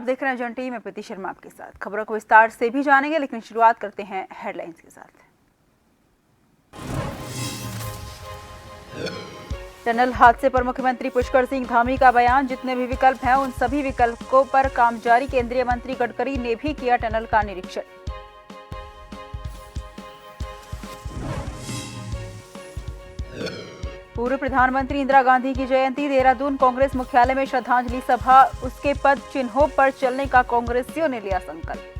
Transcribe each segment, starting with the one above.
देख रहे हैं जन टीवी में प्रीति शर्मा आपके साथ। खबरों को विस्तार से भी जानेंगे, लेकिन शुरुआत करते हैं हेडलाइंस के साथ। टनल हादसे पर मुख्यमंत्री पुष्कर सिंह धामी का बयान, जितने भी विकल्प हैं उन सभी विकल्पों पर काम जारी। केंद्रीय मंत्री गडकरी ने भी किया टनल का निरीक्षण। पूर्व प्रधानमंत्री इंदिरा गांधी की जयंती, देहरादून कांग्रेस मुख्यालय में श्रद्धांजलि सभा। उसके पद चिन्हों पर चलने का कांग्रेसियों ने लिया संकल्प।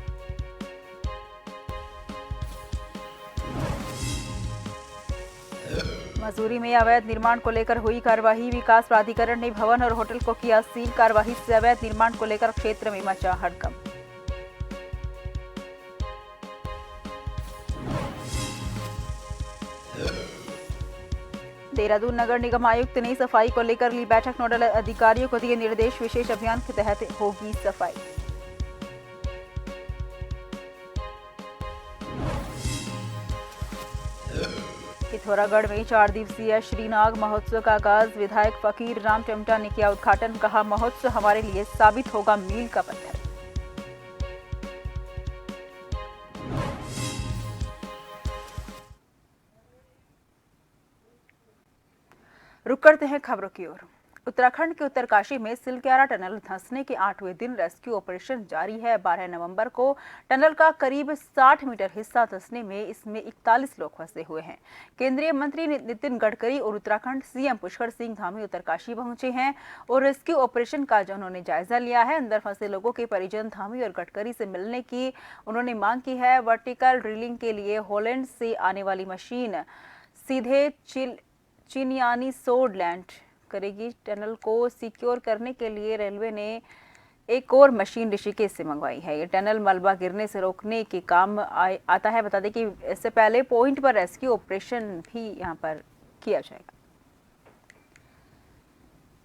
मसूरी में अवैध निर्माण को लेकर हुई कार्यवाही, विकास प्राधिकरण ने भवन और होटल को किया सील। कार्यवाही से अवैध निर्माण को लेकर क्षेत्र में मचा हड़कंप। देहरादून नगर निगम आयुक्त ने सफाई को लेकर ली बैठक, नोडल अधिकारियों को दिए निर्देश। विशेष अभियान के तहत होगी सफाई। पिथौरागढ़ में 4 दिवसीय श्रीनाग महोत्सव का आगाज, विधायक फकीर राम टमटा ने किया उद्घाटन। कहा, महोत्सव हमारे लिए साबित होगा मील का पत्थर। रुक करते हैं खबरों की ओर। उत्तराखंड के उत्तरकाशी में सिलक्यारा टनल धंसने के 8वें दिन रेस्क्यू ऑपरेशन जारी है। 12 नवंबर को टनल का करीब 60 मीटर हिस्सा धंसने में इसमें 41 लोग फंसे हुए हैं। केंद्रीय मंत्री नितिन गडकरी और उत्तराखंड सीएम पुष्कर सिंह धामी उत्तरकाशी पहुंचे हैं और रेस्क्यू ऑपरेशन का उन्होंने जायजा लिया है। अंदर फंसे लोगों के परिजन धामी और गडकरी से मिलने की उन्होंने मांग की है। वर्टिकल ड्रिलिंग के लिए हॉलैंड से आने वाली मशीन सीधे चिनियानी सोड लैंड करेगी। टनल को सिक्योर करने के लिए रेलवे ने एक और मशीन ऋषिकेश से मंगवाई है। ये टनल मलबा गिरने से रोकने के काम आता है। बता दें कि इससे पहले पॉइंट पर रेस्क्यू ऑपरेशन भी यहां पर किया जाएगा।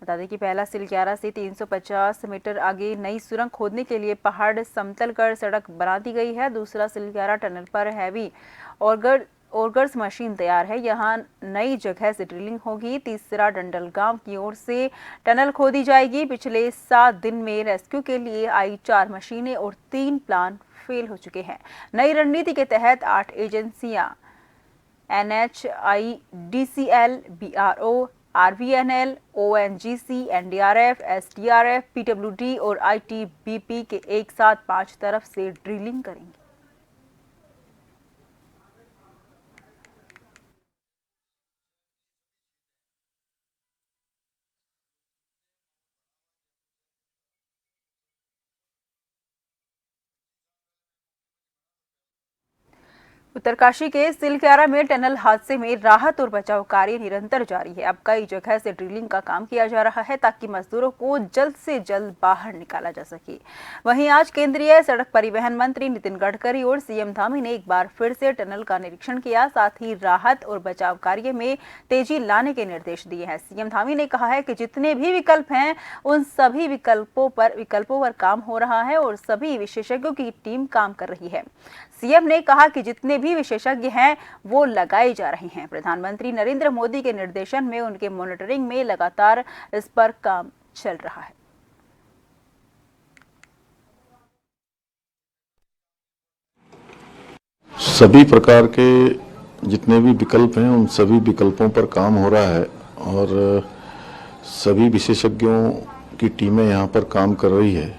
बता दें कि पहला सिलक्यारा से 350 मीटर आगे नई सुरंग खोदने के लिए पहाड़ समतल कर सड़क बना दी गई है। दूसरा सिलक्यारा टनल पर हैवी ऑर्गर्स मशीन तैयार है, यहां नई जगह से ड्रिलिंग होगी। तीसरा डंडल गांव की ओर से टनल खोदी जाएगी। पिछले 7 दिन में रेस्क्यू के लिए आई 4 मशीनें और 3 प्लान फेल हो चुके हैं। नई रणनीति के तहत 8 एजेंसियां NHI, DCL, BRO, RVNL, ONGC, NDRF, SDRF, PWD और ITBP के एक साथ 5 तरफ से ड्रिलिंग करेंगे। उत्तरकाशी के सिलक्यारा में टनल हादसे में राहत और बचाव कार्य निरंतर जारी है। अब कई जगह से ड्रिलिंग का काम किया जा रहा है ताकि मजदूरों को जल्द से जल्द बाहर निकाला जा सके। वहीं आज केंद्रीय सड़क परिवहन मंत्री नितिन गडकरी और सीएम धामी ने एक बार फिर से टनल का निरीक्षण किया, साथ ही राहत और बचाव कार्य में तेजी लाने के निर्देश दिए हैं। सीएम धामी ने कहा है कि जितने भी विकल्प हैं उन सभी विकल्पों पर काम हो रहा है और सभी विशेषज्ञों की टीम काम कर रही है। सीएम ने कहा कि जितने भी विशेषज्ञ हैं वो लगाए जा रहे हैं। प्रधानमंत्री नरेंद्र मोदी के निर्देशन में उनके मॉनिटरिंग में लगातार इस पर काम चल रहा है। सभी प्रकार के जितने भी विकल्प हैं उन सभी विकल्पों पर काम हो रहा है और सभी विशेषज्ञों की टीमें यहाँ पर काम कर रही है।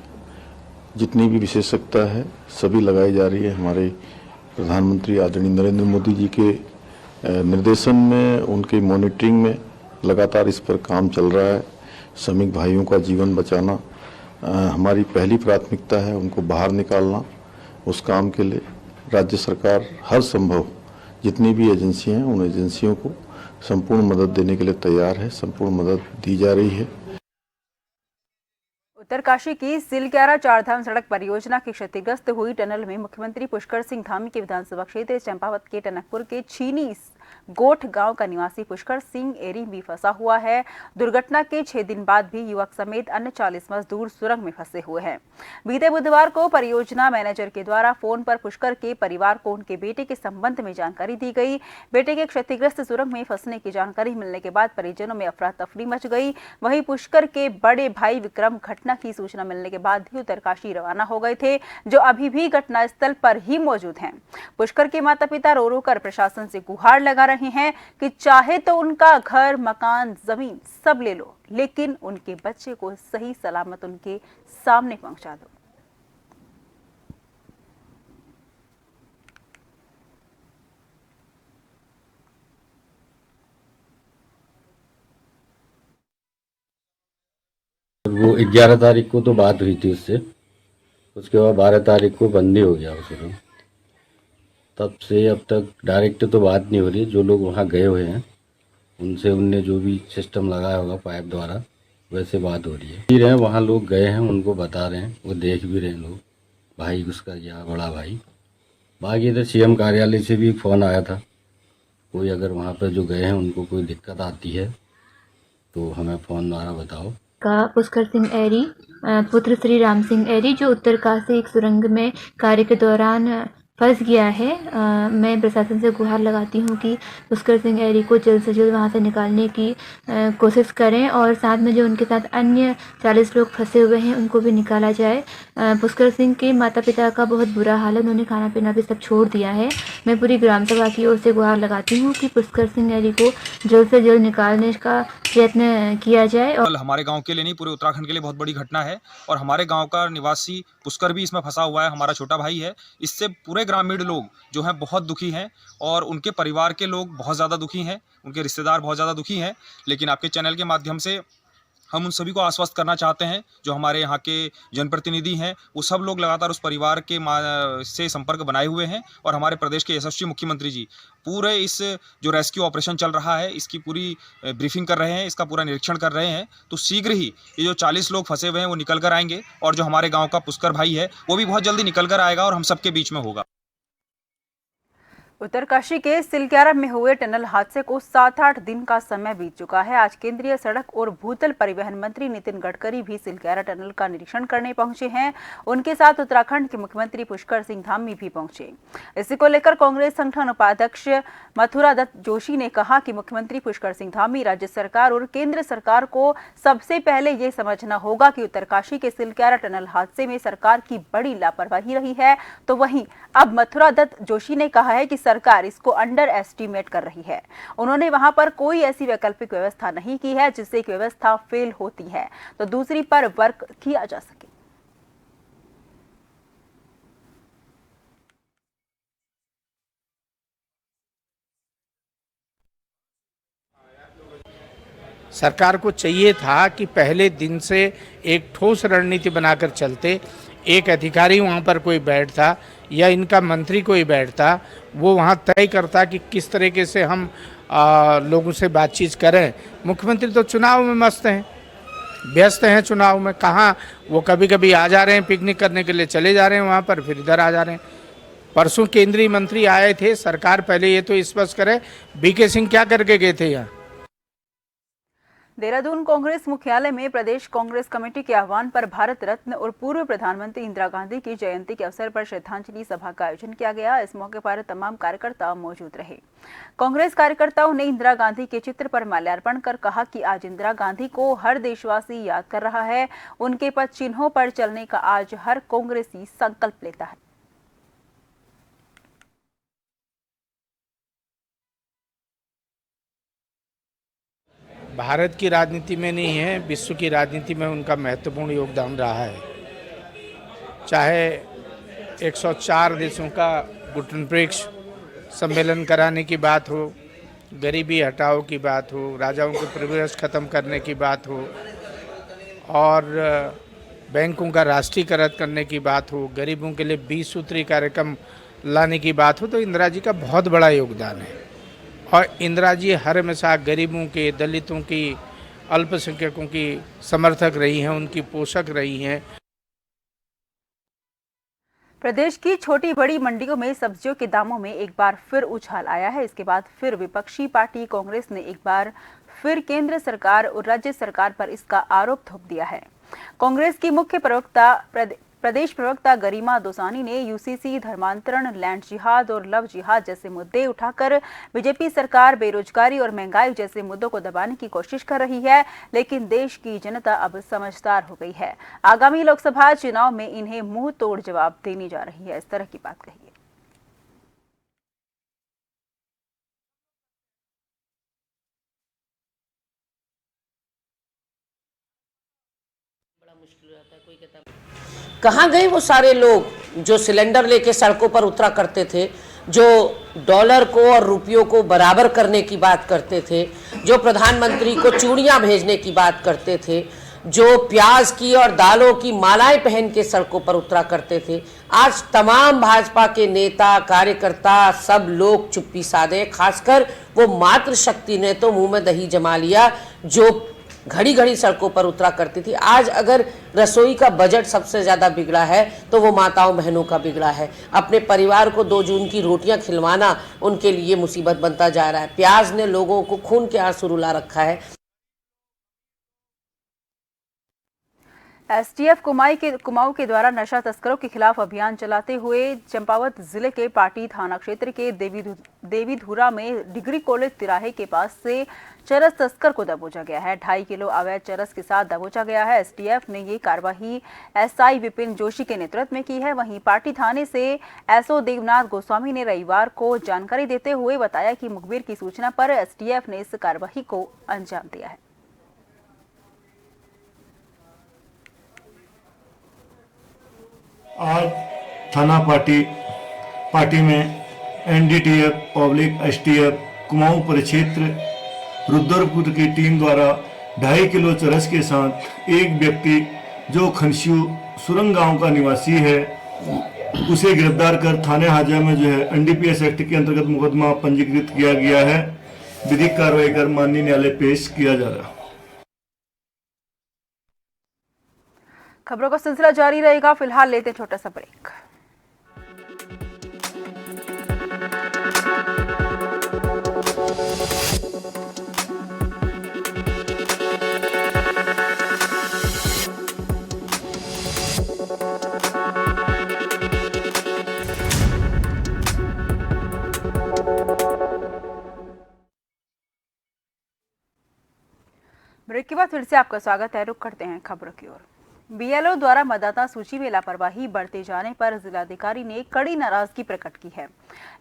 जितनी भी विशेषज्ञता है सभी लगाई जा रही है। हमारे प्रधानमंत्री आदरणीय नरेंद्र मोदी जी के निर्देशन में, उनके मॉनिटरिंग में लगातार इस पर काम चल रहा है। श्रमिक भाइयों का जीवन बचाना हमारी पहली प्राथमिकता है, उनको बाहर निकालना। उस काम के लिए राज्य सरकार हर संभव जितनी भी एजेंसियां हैं उन एजेंसियों को संपूर्ण मदद देने के लिए तैयार है, संपूर्ण मदद दी जा रही है। उत्तरकाशी की सिलक्यारा चारधाम सड़क परियोजना की क्षतिग्रस्त हुई टनल में मुख्यमंत्री पुष्कर सिंह धामी के विधानसभा क्षेत्र चंपावत के टनकपुर के छीनी गोठ गांव का निवासी पुष्कर सिंह एरी भी फंसा हुआ है। दुर्घटना के 6 दिन बाद भी युवक समेत अन्य 40 मजदूर सुरंग में फंसे हुए हैं। बीते बुधवार को परियोजना मैनेजर के द्वारा फोन पर पुष्कर के परिवार को उनके बेटे के संबंध में जानकारी दी गई। बेटे के क्षतिग्रस्त सुरंग में फंसने की जानकारी मिलने के बाद परिजनों में अफरा तफरी मच गई। वहीं पुष्कर के बड़े भाई विक्रम घटना की सूचना मिलने के बाद ही उत्तरकाशी रवाना हो गए थे, जो अभी भी घटनास्थल पर ही मौजूद हैं। पुष्कर के माता पिता रो रो कर प्रशासन से गुहार लगा रहे हैं कि चाहे तो उनका घर, मकान, जमीन सब ले लो, लेकिन उनके बच्चे को सही सलामत उनके सामने पहुंचा दो। वो 11 तारीख को तो बात हुई थी उससे, उसके बाद 12 तारीख को बंद ही हो गया उस रूम। तब से अब तक डायरेक्ट तो बात नहीं हो रही। जो लोग वहाँ गए हुए हैं उनसे उनने जो भी सिस्टम लगाया होगा पाइप द्वारा, वैसे बात हो रही है। फिर हैं वहाँ लोग गए हैं, उनको बता रहे हैं, वो देख भी रहे हैं लोग, भाई उसका या बड़ा भाई। बाकी इधर सीएम कार्यालय से भी फ़ोन आया था, कोई अगर वहाँ पर जो गए हैं उनको कोई दिक्कत आती है तो हमें फ़ोन द्वारा बताओ। का पुष्कर सिंह एरी पुत्र श्री राम सिंह एरी जो उत्तरकाशी एक सुरंग में कार्य के दौरान फंस गया है। मैं प्रशासन से गुहार लगाती हूँ कि पुष्कर सिंह एरी को जल्द से जल्द वहाँ से निकालने की कोशिश करें और साथ में जो उनके साथ अन्य 40 लोग फंसे हुए हैं उनको भी निकाला जाए। पुष्कर सिंह के माता पिता का बहुत बुरा हाल है, उन्होंने खाना पीना भी सब छोड़ दिया है। मैं पूरी ग्राम सभा की ओर से गुहार लगाती हूँ कि पुष्कर सिंह एरी को जल्द से जल्द निकालने का प्रयत्न किया जाए। और हमारे गांव के लिए नहीं, पूरे उत्तराखंड के लिए बहुत बड़ी घटना है और हमारे गांव का निवासी पुष्कर भी इसमें फंसा हुआ है, हमारा छोटा भाई है। इससे पूरे ग्रामीण लोग जो हैं बहुत दुखी हैं और उनके परिवार के लोग बहुत ज़्यादा दुखी हैं, उनके रिश्तेदार बहुत ज़्यादा दुखी हैं। लेकिन आपके चैनल के माध्यम से हम उन सभी को आश्वस्त करना चाहते हैं, जो हमारे यहाँ के जनप्रतिनिधि हैं, वो सब लोग लगातार उस परिवार के से संपर्क बनाए हुए हैं और हमारे प्रदेश के यशस्वी मुख्यमंत्री जी पूरे इस जो रेस्क्यू ऑपरेशन चल रहा है इसकी पूरी ब्रीफिंग कर रहे हैं, इसका पूरा निरीक्षण कर रहे हैं। तो शीघ्र ही ये जो 40 लोग फंसे हुए हैं वो निकल कर आएंगे और जो हमारे गाँव का पुष्कर भाई है वो भी बहुत जल्दी निकल कर आएगा और हम सबके बीच में होगा। उत्तरकाशी के सिलक्यारा में हुए टनल हादसे को 7-8 दिन का समय बीत चुका है। आज केंद्रीय सड़क और भूतल परिवहन मंत्री नितिन गडकरी भी सिलक्यारा टनल का निरीक्षण करने पहुंचे हैं। उनके साथ उत्तराखंड के मुख्यमंत्री पुष्कर सिंह धामी भी पहुंचे। इसी को लेकर कांग्रेस संगठन उपाध्यक्ष मथुरा दत्त जोशी ने कहा कि मुख्यमंत्री पुष्कर सिंह धामी राज्य सरकार और केंद्र सरकार को सबसे पहले ये समझना होगा कि उत्तरकाशी के सिलक्यारा टनल हादसे में सरकार की बड़ी लापरवाही रही है। तो वहीं अब मथुरा दत्त जोशी ने कहा है कि सरकार इसको अंडर एस्टिमेट कर रही है। उन्होंने वहां पर कोई ऐसी वैकल्पिक व्यवस्था नहीं की है जिससे एक व्यवस्था फेल होती है तो दूसरी पर वर्क किया जा सके। सरकार को चाहिए था कि पहले दिन से एक ठोस रणनीति बनाकर चलते। एक अधिकारी वहाँ पर कोई बैठता या इनका मंत्री कोई बैठता, वो वहाँ तय करता कि किस तरीके से हम लोगों से बातचीत करें। मुख्यमंत्री तो चुनाव में मस्त हैं, व्यस्त हैं चुनाव में। कहाँ वो कभी कभी आ जा रहे हैं पिकनिक करने के लिए, चले जा रहे हैं वहाँ पर, फिर इधर आ जा रहे हैं। परसों केंद्रीय मंत्री आए थे। सरकार पहले ये तो स्पष्ट करे बीके सिंह क्या करके गए थे यहाँ। देहरादून कांग्रेस मुख्यालय में प्रदेश कांग्रेस कमेटी के आह्वान पर भारत रत्न और पूर्व प्रधानमंत्री इंदिरा गांधी की जयंती के अवसर पर श्रद्धांजलि सभा का आयोजन किया गया। इस मौके पर तमाम कार्यकर्ता मौजूद रहे। कांग्रेस कार्यकर्ताओं ने इंदिरा गांधी के चित्र पर माल्यार्पण कर कहा कि आज इंदिरा गांधी को हर देशवासी याद कर रहा है। उनके पद चिन्हों पर चलने का आज हर कांग्रेसी संकल्प लेता है। भारत की राजनीति में नहीं है, विश्व की राजनीति में उनका महत्वपूर्ण योगदान रहा है। चाहे 104 देशों का गुटनब्रिक्स सम्मेलन कराने की बात हो, गरीबी हटाओ की बात हो, राजाओं के प्रिविलेज खत्म करने की बात हो और बैंकों का राष्ट्रीयकरण करने की बात हो, गरीबों के लिए 20 सूत्री कार्यक्रम लाने की बात हो, तो इंदिरा जी का बहुत बड़ा योगदान है। और इंदिरा जी हर हमेशा गरीबों के, दलितों की, अल्पसंख्यकों की समर्थक रही हैं, उनकी पोषक रही हैं। प्रदेश की छोटी बड़ी मंडियों में सब्जियों के दामों में एक बार फिर उछाल आया है। इसके बाद फिर विपक्षी पार्टी कांग्रेस ने एक बार फिर केंद्र सरकार और राज्य सरकार पर इसका आरोप थोप दिया है। कांग्रेस की मुख्य प्रदेश प्रवक्ता गरिमा दोसानी ने यूसीसी, धर्मांतरण, लैंड जिहाद और लव जिहाद जैसे मुद्दे उठाकर बीजेपी सरकार बेरोजगारी और महंगाई जैसे मुद्दों को दबाने की कोशिश कर रही है, लेकिन देश की जनता अब समझदार हो गई है। आगामी लोकसभा चुनाव में इन्हें मुंह तोड़ जवाब देनी जा रही है, इस तरह की बात कही है। कहाँ गए वो सारे लोग जो सिलेंडर लेके सड़कों पर उतरा करते थे, जो डॉलर को और रुपयों को बराबर करने की बात करते थे, जो प्रधानमंत्री को चूड़ियां भेजने की बात करते थे, जो प्याज की और दालों की मालाएं पहन के सड़कों पर उतरा करते थे। आज तमाम भाजपा के नेता, कार्यकर्ता, सब लोग चुप्पी साधे। खासकर वो मातृ शक्ति ने तो मुंह में दही जमा लिया जो घड़ी घड़ी सड़कों पर उतरा करती थी। आज अगर रसोई का बजट सबसे ज़्यादा बिगड़ा है तो वो माताओं बहनों का बिगड़ा है। अपने परिवार को 2 जून की रोटियां खिलवाना उनके लिए मुसीबत बनता जा रहा है। प्याज ने लोगों को खून के आंसू रुला रखा है। एसटीएफ कुमाऊं के द्वारा नशा तस्करों के खिलाफ अभियान चलाते हुए चंपावत जिले के पाटी थाना क्षेत्र के देवीधुरा में डिग्री कॉलेज तिराहे के पास से चरस तस्कर को दबोचा गया है। 2.5 किलो अवैध चरस के साथ दबोचा गया है। एसटीएफ ने ये कार्रवाई एसआई विपिन जोशी के नेतृत्व में की है। वहीं पाटी थाने से एसओ देवनाथ गोस्वामी ने रविवार को जानकारी देते हुए बताया कि मुखबिर की सूचना पर एसटीएफ ने इस कार्रवाई को अंजाम दिया है। आज थाना पार्टी में एनडीटीएफ पब्लिक एसटीएफ कुमाऊं परिक्षेत्र रुद्रपुर की टीम द्वारा 2.5 किलो चरस के साथ एक व्यक्ति जो खनस्यू सुरंग गांव का निवासी है उसे गिरफ्तार कर थाने हाजा में जो है एनडीपीएस एक्ट के अंतर्गत मुकदमा पंजीकृत किया गया है। विधिक कार्रवाई कर माननीय न्यायालय पेश किया जा रहा है। खबरों का सिलसिला जारी रहेगा। फिलहाल लेते हैं छोटा सा ब्रेक। ब्रेक के बाद फिर से आपका स्वागत है। रुक करते हैं खबरों की ओर। बीएलओ द्वारा मतदाता सूची में लापरवाही बरते जाने पर जिलाधिकारी ने कड़ी नाराजगी प्रकट की है।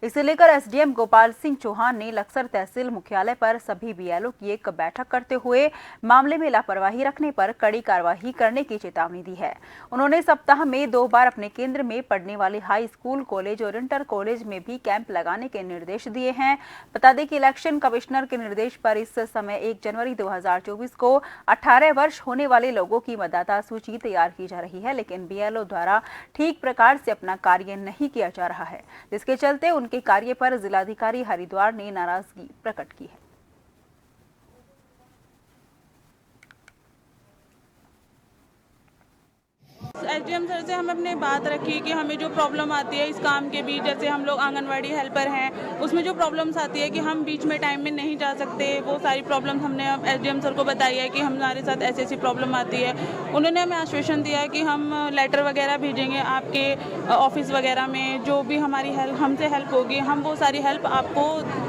इसे लेकर एसडीएम गोपाल सिंह चौहान ने लक्सर तहसील मुख्यालय पर सभी बीएलओ की एक बैठक करते हुए मामले में लापरवाही रखने पर कड़ी कार्रवाई करने की चेतावनी दी है। उन्होंने सप्ताह में 2 बार अपने केंद्र में पढ़ने वाले हाई स्कूल, कॉलेज और इंटर कॉलेज में भी कैंप लगाने के निर्देश दिए हैं। बता दें कि इलेक्शन कमिश्नर के निर्देश पर इस समय 1 जनवरी 2024 को 18 वर्ष होने वाले लोगों की मतदाता सूची तैयार की जा रही है, लेकिन बीएलओ द्वारा ठीक प्रकार से अपना कार्य नहीं किया जा रहा है, जिसके चलते उनके कार्य पर जिलाधिकारी हरिद्वार ने नाराजगी प्रकट की है। एसडीएम सर से हम अपने बात रखी कि हमें जो प्रॉब्लम आती है इस काम के बीच, जैसे हम लोग आंगनवाड़ी हेल्पर हैं, उसमें जो प्रॉब्लम्स आती है कि हम बीच में टाइम में नहीं जा सकते, वो सारी प्रॉब्लम हमने अब एसडीएम सर को बताई है कि हमारे साथ ऐसी प्रॉब्लम आती है। उन्होंने हमें आश्वासन दिया है कि हम लेटर वगैरह भेजेंगे आपके ऑफिस वगैरह में, जो भी हमारी हमसे हेल्प होगी हम वो सारी हेल्प आपको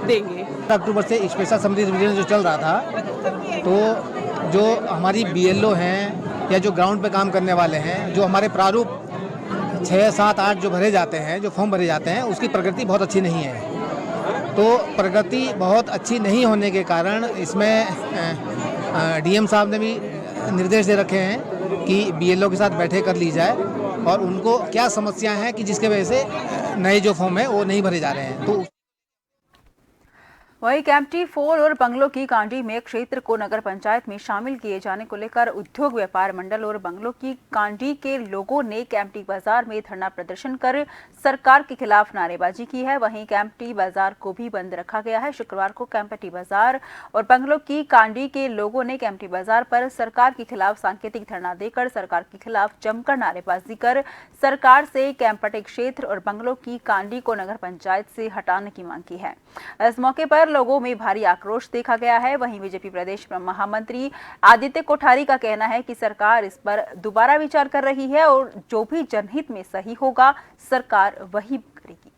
देंगे। अक्टूबर से स्पेशल समृद्धि डिवीजन जो चल रहा था, तो जो हमारी बीएलओ हैं या जो ग्राउंड पे काम करने वाले हैं, जो हमारे प्रारूप 6, 7, 8 जो भरे जाते हैं, जो फॉर्म भरे जाते हैं, उसकी प्रगति बहुत अच्छी नहीं है। तो प्रगति बहुत अच्छी नहीं होने के कारण इसमें डीएम साहब ने भी निर्देश दे रखे हैं कि बीएलओ के साथ बैठक कर ली जाए और उनको क्या समस्या हैं कि जिसके वजह से नए जो फॉर्म है वो नहीं भरे जा रहे हैं। तो वहीं कैंपटी फोल और बंगलों की कांडी में क्षेत्र को नगर पंचायत में शामिल किए जाने को लेकर उद्योग व्यापार मंडल और बंगलों की कांडी के लोगों ने कैंपटी बाजार में धरना प्रदर्शन कर सरकार के खिलाफ नारेबाजी की है। वहीं कैंपटी बाजार को भी बंद रखा गया है। शुक्रवार को कैंपटी बाजार और बंगलों की कांडी के लोगों ने कैंपटी बाजार पर सरकार के खिलाफ सांकेतिक धरना देकर सरकार के खिलाफ जमकर नारेबाजी कर सरकार से कैंपटी क्षेत्र और बंगलों की कांडी को नगर पंचायत से हटाने की मांग की है। इस मौके पर लोगों में भारी आक्रोश देखा गया है। वहीं बीजेपी प्रदेश महामंत्री आदित्य कोठारी का कहना है कि सरकार इस पर दोबारा विचार कर रही है और जो भी जनहित में सही होगा सरकार वही करेगी।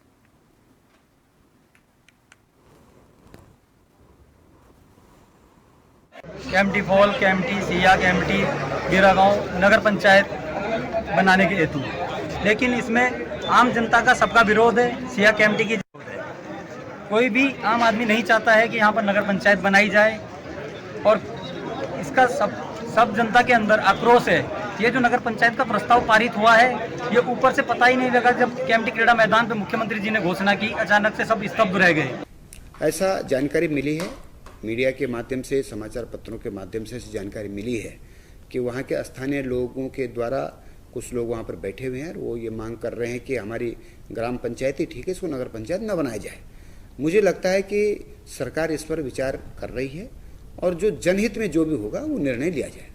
कैंपटी फॉल, कैंपटी सिया, कैंपटी गिरागांव नगर पंचायत बनाने के हेतु, लेकिन इसमें आम जनता का सबका विरोध है। सिया कैंपटी की कोई भी आम आदमी नहीं चाहता है कि यहाँ पर नगर पंचायत बनाई जाए और इसका सब जनता के अंदर आक्रोश है। ये जो नगर पंचायत का प्रस्ताव पारित हुआ है, ये ऊपर से पता ही नहीं लगा जब कैंपटी क्रीड़ा मैदान पे मुख्यमंत्री जी ने घोषणा की, अचानक से सब स्तब्ध रह गए। ऐसा जानकारी मिली है, मीडिया के माध्यम से, समाचार पत्रों के माध्यम से जानकारी मिली है कि वहाँ के स्थानीय लोगों के द्वारा कुछ लोग वहाँ पर बैठे हुए हैं और वो ये मांग कर रहे हैं कि हमारी ग्राम पंचायत ही ठीक है, इसको नगर पंचायत न बनाया जाए। मुझे लगता है कि सरकार इस पर विचार कर रही है और जो जनहित में जो भी होगा वो निर्णय लिया जाएगा।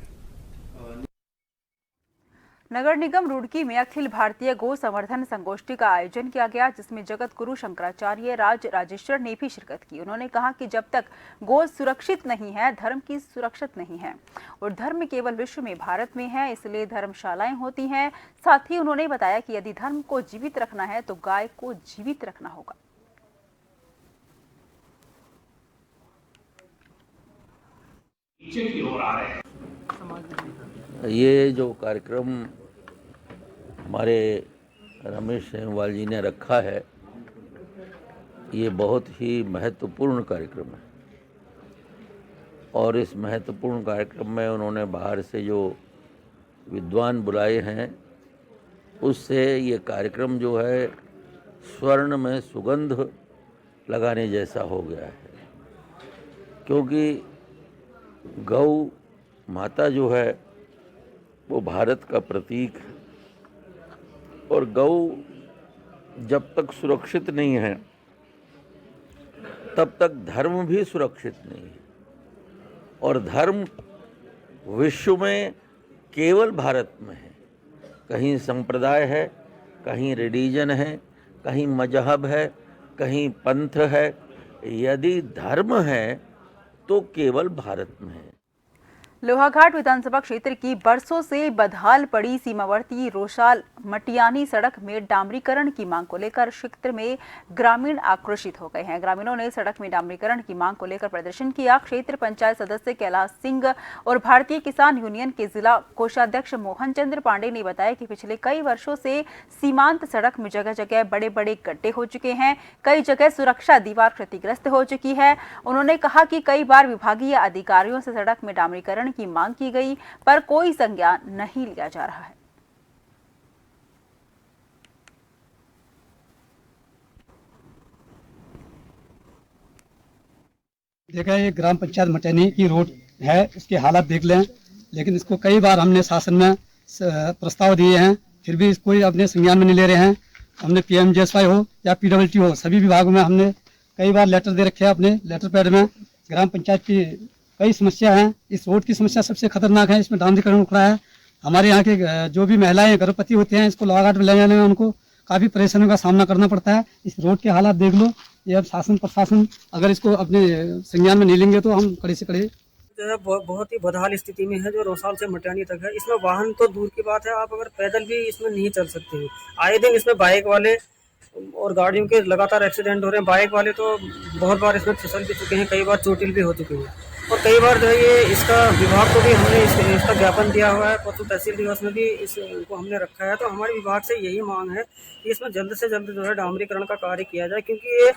नगर निगम रुड़की में अखिल भारतीय गो संवर्धन संगोष्ठी का आयोजन किया गया, जिसमें जगत गुरु शंकराचार्य राजेश्वर ने भी शिरकत की। उन्होंने कहा कि जब तक गो सुरक्षित नहीं है, धर्म की सुरक्षित नहीं है और धर्म केवल विश्व में भारत में है, इसलिए धर्मशालाएं होती हैं। साथ ही उन्होंने बताया कि यदि धर्म को जीवित रखना है तो गाय को जीवित रखना होगा। ये जो कार्यक्रम हमारे रमेश सेमवाल जी ने रखा है, ये बहुत ही महत्वपूर्ण कार्यक्रम है और इस महत्वपूर्ण कार्यक्रम में उन्होंने बाहर से जो विद्वान बुलाए हैं, उससे ये कार्यक्रम जो है स्वर्ण में सुगंध लगाने जैसा हो गया है, क्योंकि गौ माता जो है वो भारत का प्रतीक है और गौ जब तक सुरक्षित नहीं है तब तक धर्म भी सुरक्षित नहीं है और धर्म विश्व में केवल भारत में है। कहीं संप्रदाय है, कहीं रिलीजन है, कहीं मजहब है, कहीं पंथ है। यदि धर्म है तो केवल भारत में है। लोहाघाट विधानसभा क्षेत्र की बरसों से बदहाल पड़ी सीमावर्ती रोशाल मटियानी सड़क में डामरीकरण की मांग को लेकर क्षेत्र में ग्रामीण आक्रोशित हो गए हैं। ग्रामीणों ने सड़क में डामरीकरण की मांग को लेकर प्रदर्शन किया। क्षेत्र पंचायत सदस्य कैलाश सिंह और भारतीय किसान यूनियन के जिला कोषाध्यक्ष मोहन चंद्र पांडे ने बताया कि पिछले कई वर्षों से सीमांत सड़क में जगह जगह बड़े बड़े गड्ढे हो चुके हैं, कई जगह सुरक्षा दीवार क्षतिग्रस्त हो चुकी है। उन्होंने कहा कि कई बार विभागीय अधिकारियों से सड़क में डामरीकरण की मांग की गई पर कोई संज्ञान नहीं लिया जा रहा है। देखा, ये ग्राम पंचायत मटैनी की रोड है, इसके हालात देख लें, लेकिन इसको कई बार हमने शासन में प्रस्ताव दिए हैं, फिर भी इसको अपने संज्ञान में नहीं ले रहे हैं। हमने PMGSY हो या PWT हो, सभी विभागों में हमने कई बार लेटर दे रखे हैं अपने लेटर पैड में। ग्राम पंचायत की कई समस्या हैं, इस रोड की समस्या सबसे खतरनाक है। इसमें डामरीकरण उखड़ा है। हमारे यहाँ के जो भी महिलाएं गर्भवती होती हैं, इसको लोहाघाट में ले जाने में उनको काफ़ी परेशानियों का सामना करना पड़ता है। इस रोड के हालात देख लो। ये अब शासन प्रशासन अगर इसको अपने संज्ञान में नहीं लेंगे तो हम कड़े से कड़े जो है बहुत ही बदहाल स्थिति में है, जो रोसाल से मटियानी तक है। इसमें वाहन तो दूर की बात है, आप अगर पैदल भी इसमें नहीं चल सकते हैं। आए दिन इसमें बाइक वाले और गाड़ियों के लगातार एक्सीडेंट हो रहे हैं। बाइक वाले तो बहुत बार इसमें फिसल भी चुके हैं, कई बार चोटिल भी हो चुके हैं और कई बार जो है ये इसका विभाग को भी हमने इसका ज्ञापन दिया हुआ है। परसों तहसील दिवस में भी इसको हमने रखा है। तो हमारे विभाग से यही मांग है कि इसमें जल्द से जल्द जो है डामरीकरण का कार्य किया जाए, क्योंकि ये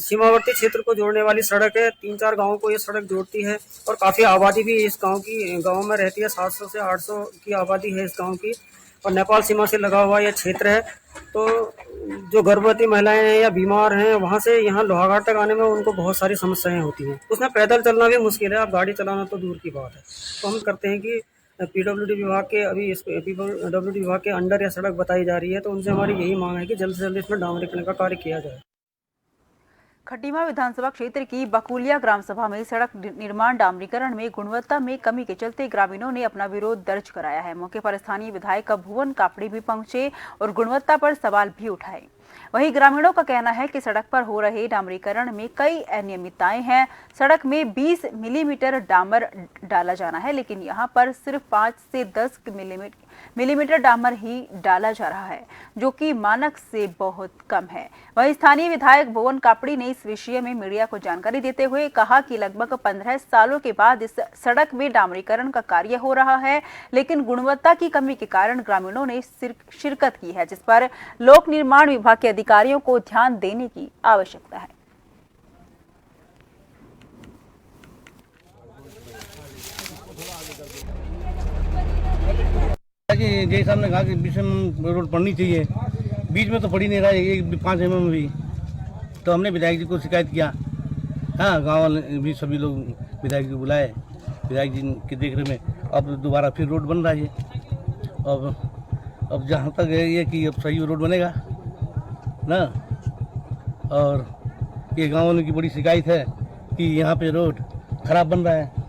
सीमावर्ती क्षेत्र को जोड़ने वाली सड़क है। 3-4 गांवों को ये सड़क जोड़ती है और काफ़ी आबादी भी इस गांव में रहती है। 700 से 800 की आबादी है इस गांव की। और नेपाल सीमा से लगा हुआ यह क्षेत्र है, तो जो गर्भवती महिलाएं हैं या बीमार हैं वहाँ से यहाँ लोहाघाट तक आने में उनको बहुत सारी समस्याएं होती हैं। उसमें पैदल चलना भी मुश्किल है, अब गाड़ी चलाना तो दूर की बात है। तो हम करते हैं कि पीडब्ल्यूडी विभाग के पीडब्ल्यूडी विभाग के अंडर या सड़क बताई जा रही है, तो उनसे हमारी यही मांग है कि जल्द से जल्द इसमें डामरीकरण का कार्य किया जाए। खटीमा विधानसभा क्षेत्र की बकुलिया ग्राम सभा में सड़क निर्माण डामरीकरण में गुणवत्ता में कमी के चलते ग्रामीणों ने अपना विरोध दर्ज कराया है। मौके पर स्थानीय विधायक भुवन कापड़ी भी पहुंचे और गुणवत्ता पर सवाल भी उठाए। वहीं ग्रामीणों का कहना है कि सड़क पर हो रहे डामरीकरण में कई अनियमितताएं हैं। सड़क में 20 मिलीमीटर डामर डाला जाना है, लेकिन यहां पर सिर्फ 5 से 10 मिलीमीटर डामर ही डाला जा रहा है, जो कि मानक से बहुत कम है। वहीं स्थानीय विधायक भुवन कापड़ी ने इस विषय में मीडिया को जानकारी देते हुए कहा कि लगभग 15 सालों के बाद इस सड़क में डामरीकरण का कार्य हो रहा है, लेकिन गुणवत्ता की कमी के कारण ग्रामीणों ने शिरकत की है, जिस पर लोक निर्माण विभाग के अधिकारियों को ध्यान देने की आवश्यकता है। जैसा हमने कहा कि बीच में रोड पड़नी चाहिए, बीच में तो पड़ी नहीं रहा है 5 mm भी। तो हमने विधायक जी को शिकायत किया। हाँ, गांव वाले भी सभी लोग विधायक जी बुलाए, विधायक जी के देख रहे में अब दोबारा फिर रोड बन रहा है। अब जहाँ तक है ये कि अब सही रोड बनेगा ना। और ये गाँव वालों की बड़ी शिकायत है कि यहाँ पे रोड खराब बन रहा है।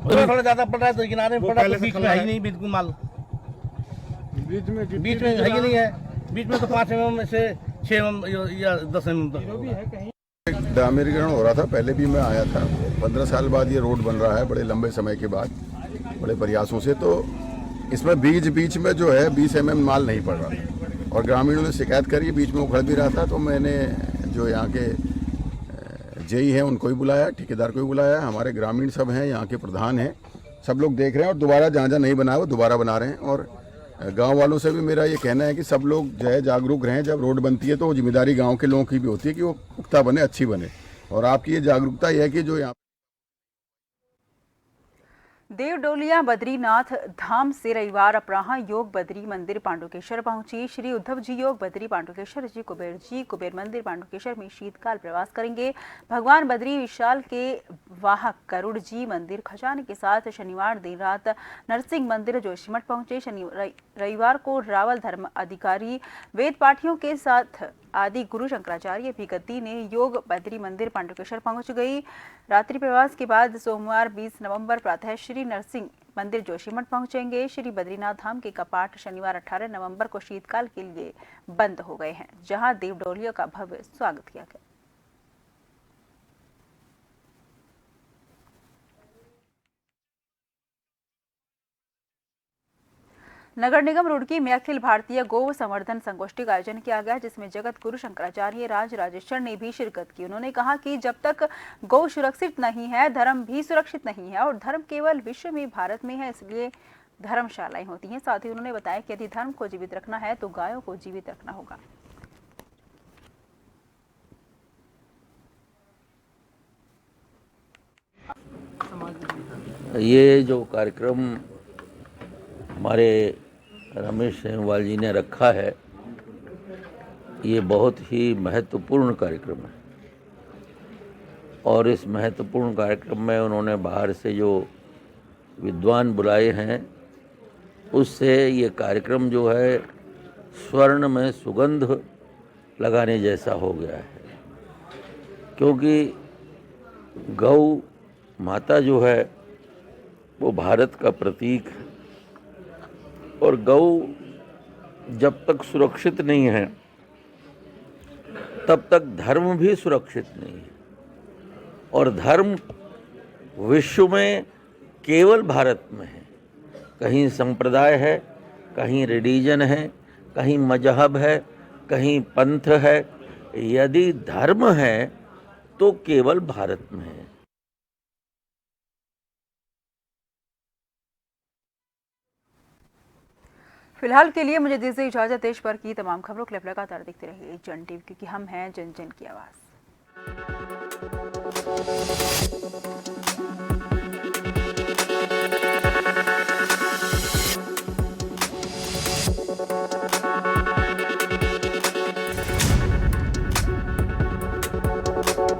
थोड़ा ज्यादा पड़ रहा है तो किनारे में पड़ा, तो बीच में है ही नहीं बिल्कुल माल। बीच में है ही नहीं है। बीच में तो 5 mm में से 6 mm या 10 mm तक डामरीकरण हो रहा था। पहले भी मैं आया था। 15 साल बाद ये रोड बन रहा है, बड़े लंबे समय के बाद, बड़े प्रयासों से। तो इसमें बीच में जो है 20 mm माल नहीं पड़ रहा था और ग्रामीणों ने शिकायत करी, बीच में उखड़ भी रहा था। तो मैंने जो यहाँ के जेई हैं उनको भी बुलाया, ठेकेदार को भी बुलाया, हमारे ग्रामीण सब हैं, यहाँ के प्रधान हैं, सब लोग देख रहे हैं और दोबारा जहाँ जहाँ नहीं बना वो दोबारा बना रहे हैं। और गांव वालों से भी मेरा ये कहना है कि सब लोग जो है जागरूक रहें। जब रोड बनती है तो वो जिम्मेदारी गांव के लोगों की भी होती है कि वो पुख्ता बने, अच्छी बने। और आपकी ये जागरूकता ये है कि जो यहाँ देवडोलिया बद्रीनाथ धाम से रविवार अपराह्न योग बद्री मंदिर पांडुकेश्वर पहुंची। श्री उद्धव जी योग बद्री पांडुकेश्वर जी कुबेर मंदिर पांडुकेश्वर में शीतकाल प्रवास करेंगे। भगवान बद्री विशाल के वाहक गरुड़ जी मंदिर खजाने के साथ शनिवार देर रात नरसिंह मंदिर जोशीमठ पहुंचे। रविवार को रावल धर्म अधिकारी वेद पाठियों के साथ आदि गुरु शंकराचार्य भी गद्दी ने योग बद्री मंदिर पांडुकेश्वर पहुंच गई। रात्रि प्रवास के बाद सोमवार 20 नवंबर प्रातः श्री नरसिंह मंदिर जोशीमठ पहुंचेंगे। श्री बद्रीनाथ धाम के कपाट शनिवार 18 नवंबर को शीतकाल के लिए बंद हो गए हैं, जहां देवडोलियों का भव्य स्वागत किया गया। नगर निगम रुड़की में अखिल भारतीय गौ संवर्धन संगोष्ठी का आयोजन किया गया, जिसमें जगत गुरु शंकराचार्य राजेश्वर ने भी शिरकत की। उन्होंने कहा कि जब तक गौ सुरक्षित नहीं है, धर्म भी सुरक्षित नहीं है और धर्म केवल विश्व में भारत में है, इसलिए धर्मशालाएं होती हैं। साथ ही उन्होंने बताया कि यदि धर्म को जीवित रखना है तो गायों को जीवित रखना होगा। ये जो कार्यक्रम हमारे रमेश सेमवाल जी ने रखा है, ये बहुत ही महत्वपूर्ण कार्यक्रम है। और इस महत्वपूर्ण कार्यक्रम में उन्होंने बाहर से जो विद्वान बुलाए हैं, उससे ये कार्यक्रम जो है स्वर्ण में सुगंध लगाने जैसा हो गया है। क्योंकि गौ माता जो है वो भारत का प्रतीक है और गौ जब तक सुरक्षित नहीं है तब तक धर्म भी सुरक्षित नहीं है। और धर्म विश्व में केवल भारत में है। कहीं संप्रदाय है, कहीं रिलीजन है, कहीं मजहब है, कहीं पंथ है। यदि धर्म है तो केवल भारत में है। फिलहाल के लिए मुझे दीजिए इजाजत। देश भर की तमाम खबरों के लिए लगातार देखते रहिए जन टीवी, क्योंकि हम हैं जन जन की आवाज़।